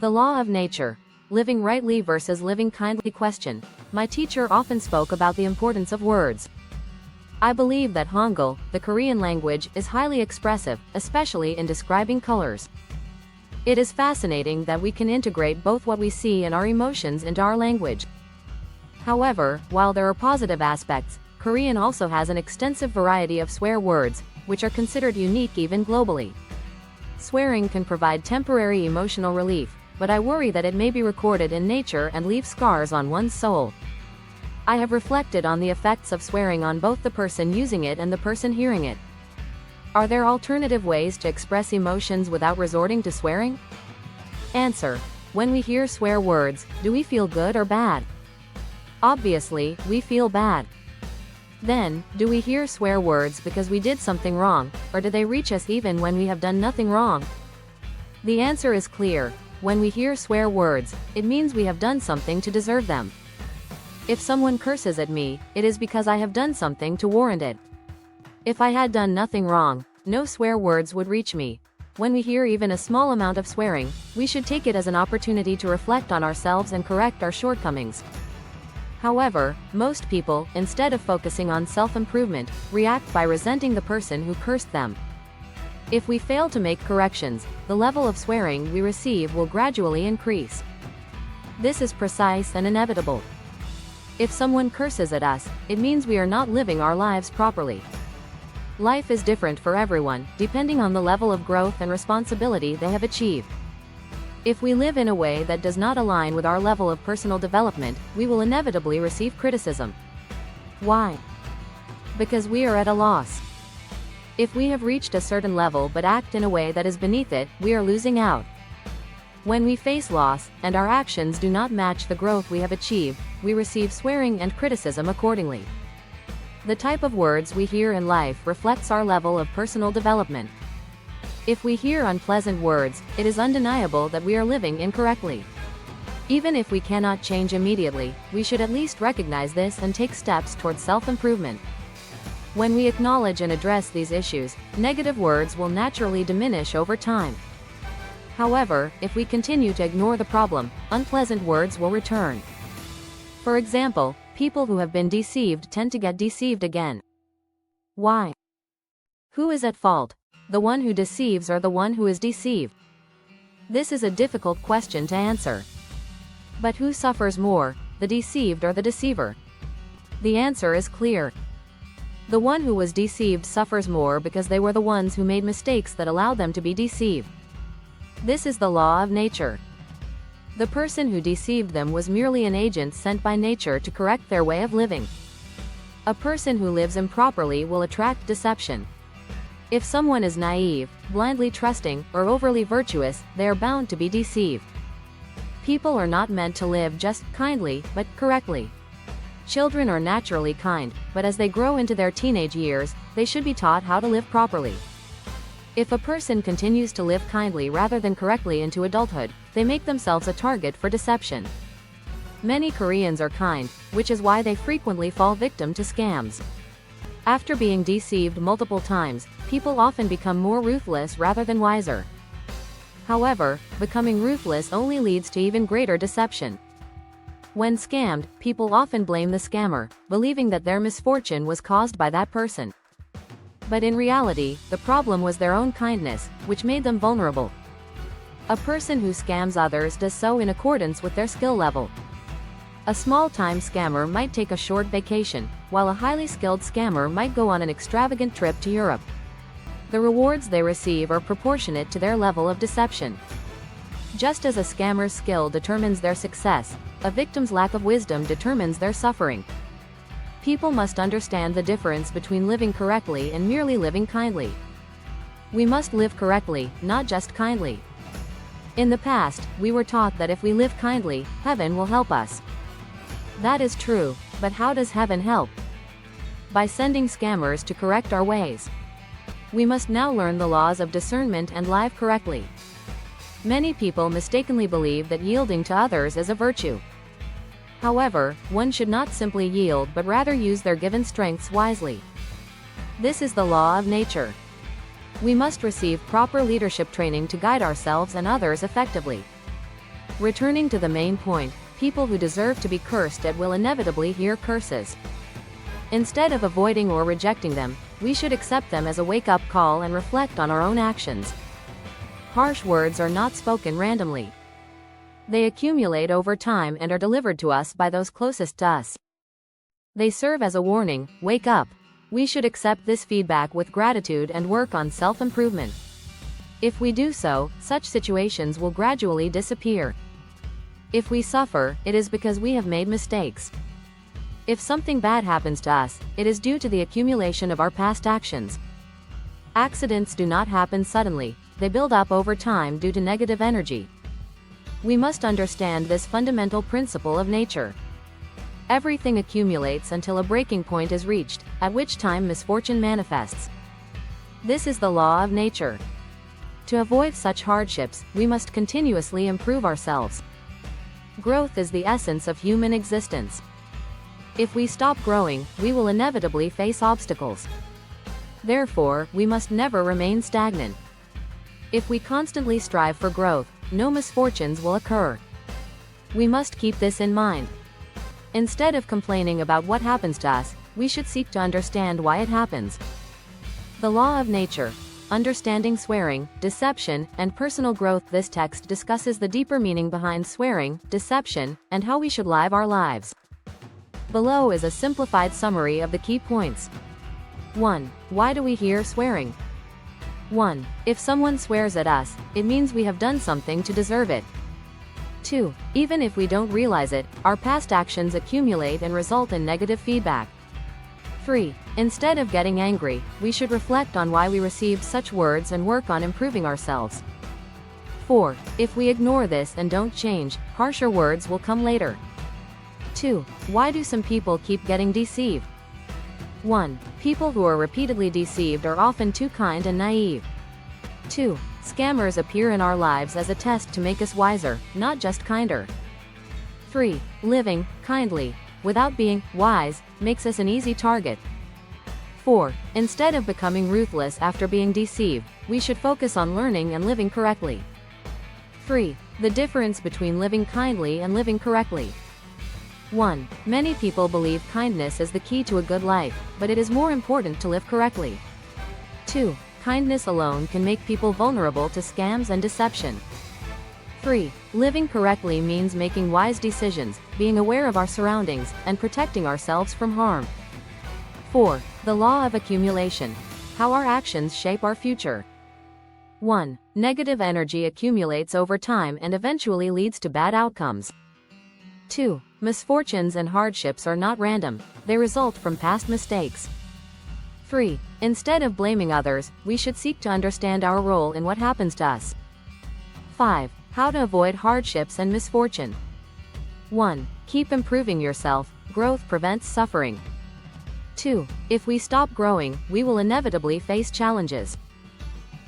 The law of nature. Living rightly versus living kindly question. My teacher often spoke about the importance of words. I believe that Hangul, the Korean language, is highly expressive, especially in describing colors. It is fascinating that we can integrate both what we see and our emotions into our language. However, while there are positive aspects, Korean also has an extensive variety of swear words, which are considered unique even globally. Swearing can provide temporary emotional relief, but I worry that it may be recorded in nature and leave scars on one's soul. I have reflected on the effects of swearing on both the person using it and the person hearing it. Are there alternative ways to express emotions without resorting to swearing? Answer. When we hear swear words, do we feel good or bad? Obviously, we feel bad. Then, do we hear swear words because we did something wrong, or do they reach us even when we have done nothing wrong? The answer is clear. When we hear swear words, it means we have done something to deserve them. If someone curses at me, it is because I have done something to warrant it. If I had done nothing wrong, no swear words would reach me. When we hear even a small amount of swearing, we should take it as an opportunity to reflect on ourselves and correct our shortcomings. However, most people, instead of focusing on self-improvement, react by resenting the person who cursed them. If we fail to make corrections, the level of swearing we receive will gradually increase. This is precise and inevitable. If someone curses at us, it means we are not living our lives properly. Life is different for everyone, depending on the level of growth and responsibility they have achieved. If we live in a way that does not align with our level of personal development, we will inevitably receive criticism. Why? Because we are at a loss. If we have reached a certain level but act in a way that is beneath it, we are losing out. When we face loss, and our actions do not match the growth we have achieved, we receive swearing and criticism accordingly. The type of words we hear in life reflects our level of personal development. If we hear unpleasant words, it is undeniable that we are living incorrectly. Even if we cannot change immediately, we should at least recognize this and take steps towards self-improvement. When we acknowledge and address these issues, negative words will naturally diminish over time. However, if we continue to ignore the problem, unpleasant words will return. For example, people who have been deceived tend to get deceived again. Why? Who is at fault? The one who deceives or the one who is deceived? This is a difficult question to answer. But who suffers more, the deceived or the deceiver? The answer is clear. The one who was deceived suffers more because they were the ones who made mistakes that allowed them to be deceived. This is the law of nature. The person who deceived them was merely an agent sent by nature to correct their way of living. A person who lives improperly will attract deception. If someone is naive, blindly trusting, or overly virtuous, they are bound to be deceived. People are not meant to live just kindly, but correctly. Children are naturally kind, but as they grow into their teenage years, they should be taught how to live properly. If a person continues to live kindly rather than correctly into adulthood, they make themselves a target for deception. Many Koreans are kind, which is why they frequently fall victim to scams. After being deceived multiple times, people often become more ruthless rather than wiser. However, becoming ruthless only leads to even greater deception. When scammed, people often blame the scammer, believing that their misfortune was caused by that person. But in reality, the problem was their own kindness, which made them vulnerable. A person who scams others does so in accordance with their skill level. A small-time scammer might take a short vacation, while a highly skilled scammer might go on an extravagant trip to Europe. The rewards they receive are proportionate to their level of deception. Just as a scammer's skill determines their success, a victim's lack of wisdom determines their suffering. People must understand the difference between living correctly and merely living kindly. We must live correctly, not just kindly. In the past, we were taught that if we live kindly, heaven will help us. That is true, but how does heaven help? By sending scammers to correct our ways. We must now learn the laws of discernment and live correctly. Many people mistakenly believe that yielding to others is a virtue. However, one should not simply yield but rather use their given strengths wisely. This is the law of nature. We must receive proper leadership training to guide ourselves and others effectively. Returning to the main point, people who deserve to be cursed at will inevitably hear curses. Instead of avoiding or rejecting them, we should accept them as a wake-up call and reflect on our own actions. Harsh words are not spoken randomly. They accumulate over time and are delivered to us by those closest to us. They serve as a warning, wake up. We should accept this feedback with gratitude and work on self-improvement. If we do so, such situations will gradually disappear. If we suffer, it is because we have made mistakes. If something bad happens to us, it is due to the accumulation of our past actions. Accidents do not happen suddenly, they build up over time due to negative energy. We must understand this fundamental principle of nature. Everything accumulates until a breaking point is reached, at which time misfortune manifests. This is the law of nature. To avoid such hardships, we must continuously improve ourselves. Growth is the essence of human existence. If we stop growing, we will inevitably face obstacles. Therefore, we must never remain stagnant. If we constantly strive for growth, no misfortunes will occur. We must keep this in mind. Instead of complaining about what happens to us, we should seek to understand why it happens. The law of nature. Understanding swearing, deception, and personal growth. This text discusses the deeper meaning behind swearing, deception, and how we should live our lives. Below is a simplified summary of the key points. 1. Why do we hear swearing? 1. If someone swears at us, it means we have done something to deserve it. 2. Even if we don't realize it, our past actions accumulate and result in negative feedback. 3. Instead of getting angry, we should reflect on why we received such words and work on improving ourselves. 4. If we ignore this and don't change, harsher words will come later. 2. Why do some people keep getting deceived? 1. People who are repeatedly deceived are often too kind and naive. 2. Scammers appear in our lives as a test to make us wiser, not just kinder. 3. Living kindly, without being wise, makes us an easy target. 4. Instead of becoming ruthless after being deceived, we should focus on learning and living correctly. 3. The difference between living kindly and living correctly. 1. Many people believe kindness is the key to a good life, but it is more important to live correctly. 2. Kindness alone can make people vulnerable to scams and deception. 3. Living correctly means making wise decisions, being aware of our surroundings, and protecting ourselves from harm. 4. The law of accumulation. How our actions shape our future. 1. Negative energy accumulates over time and eventually leads to bad outcomes. 2. Misfortunes and hardships are not random, they result from past mistakes. 3. Instead of blaming others, we should seek to understand our role in what happens to us. 5. How to avoid hardships and misfortune. 1. Keep improving yourself, growth prevents suffering. 2. If we stop growing, we will inevitably face challenges.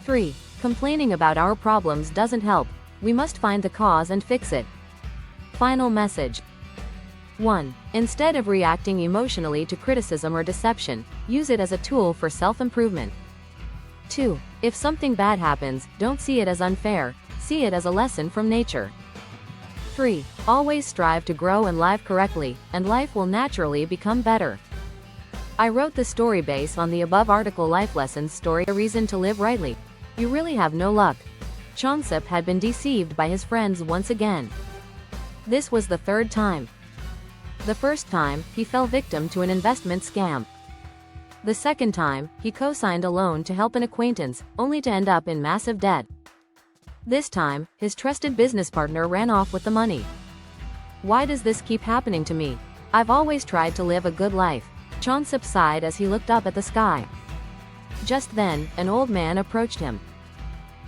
3. Complaining about our problems doesn't help, we must find the cause and fix it. Final message. 1. Instead of reacting emotionally to criticism or deception, use it as a tool for self-improvement. 2. If something bad happens, don't see it as unfair, see it as a lesson from nature. 3. Always strive to grow and live correctly, and life will naturally become better. I wrote the story based on the above article. Life lessons story, a reason to live rightly. You really have no luck. Chonsep had been deceived by his friends once again. This was the third time. The first time, he fell victim to an investment scam. The second time, he co-signed a loan to help an acquaintance, only to end up in massive debt. This time, his trusted business partner ran off with the money. Why does this keep happening to me? I've always tried to live a good life. Chonsep sighed as he looked up at the sky. Just then, an old man approached him.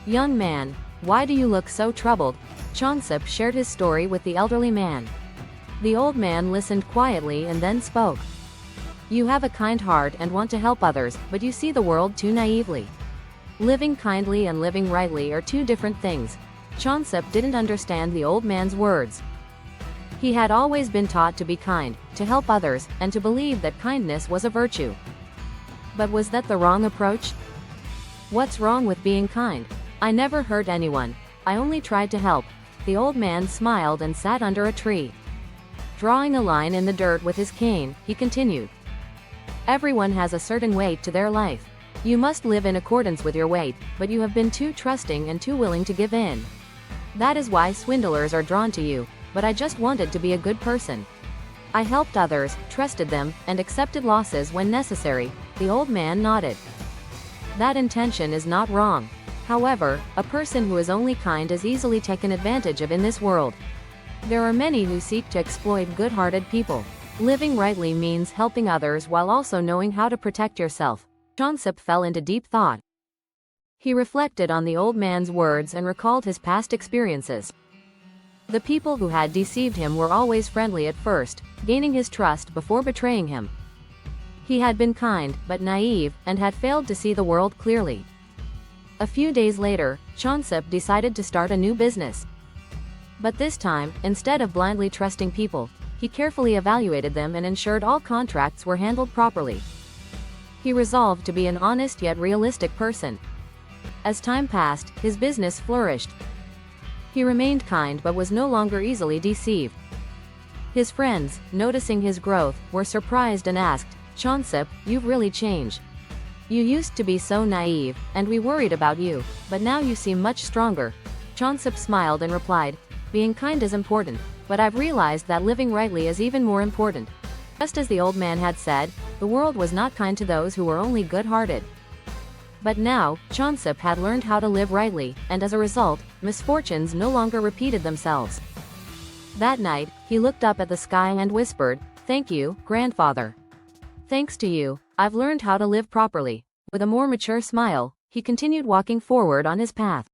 Young man, why do you look so troubled? Chonsep shared his story with the elderly man. The old man listened quietly and then spoke. You have a kind heart and want to help others, but you see the world too naively. Living kindly and living rightly are two different things. Chonsep didn't understand the old man's words. He had always been taught to be kind, to help others, and to believe that kindness was a virtue. But was that the wrong approach? What's wrong with being kind? I never hurt anyone. I only tried to help. The old man smiled and sat under a tree. Drawing a line in the dirt with his cane, he continued. Everyone has a certain weight to their life. You must live in accordance with your weight, but you have been too trusting and too willing to give in. That is why swindlers are drawn to you, but I just wanted to be a good person. I helped others, trusted them, and accepted losses when necessary. The old man nodded. That intention is not wrong. However, a person who is only kind is easily taken advantage of in this world. There are many who seek to exploit good-hearted people. Living rightly means helping others while also knowing how to protect yourself. Chonsip fell into deep thought. He reflected on the old man's words and recalled his past experiences. The people who had deceived him were always friendly at first, gaining his trust before betraying him. He had been kind, but naive, and had failed to see the world clearly. A few days later, Chonsip decided to start a new business. But this time, instead of blindly trusting people, he carefully evaluated them and ensured all contracts were handled properly. He resolved to be an honest yet realistic person. As time passed, his business flourished. He remained kind but was no longer easily deceived. His friends, noticing his growth, were surprised and asked, "Chonsip, you've really changed. You used to be so naive, and we worried about you, but now you seem much stronger." Chonsip smiled and replied, "Being kind is important, but I've realized that living rightly is even more important." Just as the old man had said, the world was not kind to those who were only good-hearted. But now, Chonsip had learned how to live rightly, and as a result, misfortunes no longer repeated themselves. That night, he looked up at the sky and whispered, "Thank you, grandfather. Thanks to you, I've learned how to live properly." With a more mature smile, he continued walking forward on his path.